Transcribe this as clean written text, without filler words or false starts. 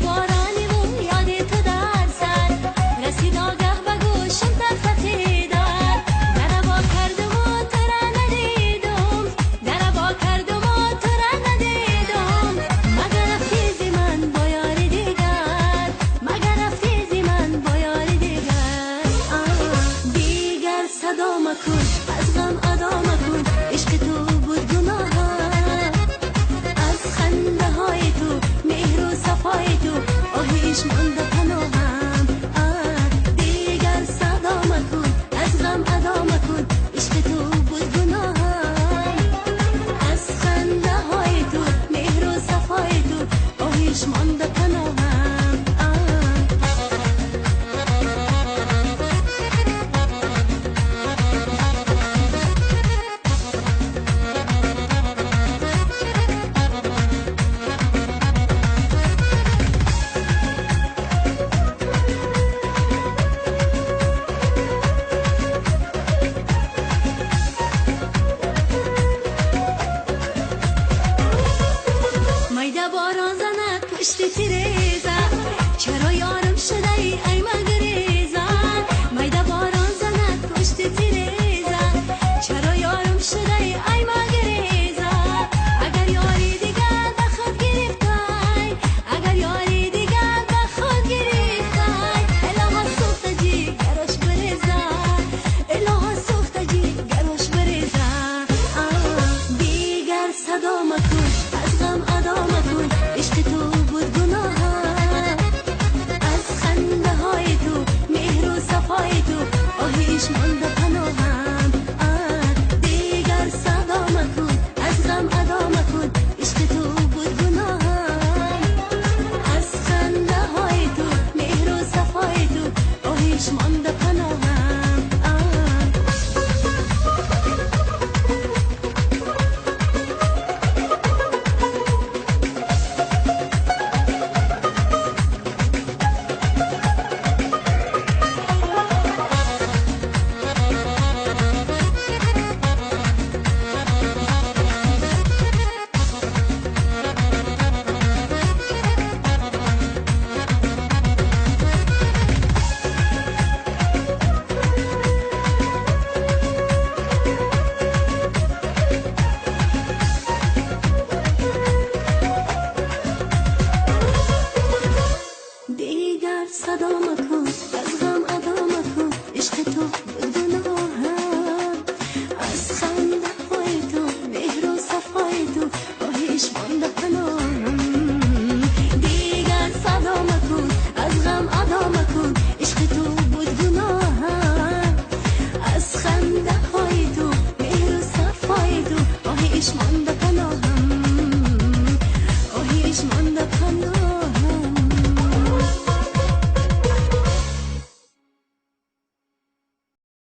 بارانی و یاد تو در سر رسید آگه به گوشم تفتیدن در با کردم و تو را ندیدم در با کردم و تو را ندیدم مگر رفتی زی من با یار دیگر مگر رفتی زی من با یار دیگر دیگر صدا مکن از غم ادا مکن عشق تو بود گناه از خنده های تو مهر و صفای تو آهیش مانده پناهم دیگر صدا مکن از غم ادا مکن عشق تو بود گناهم از خنده های تو مهر و صفای تو آهیش مانده پناهم مایده باران زند پشت تیرزه چرا یار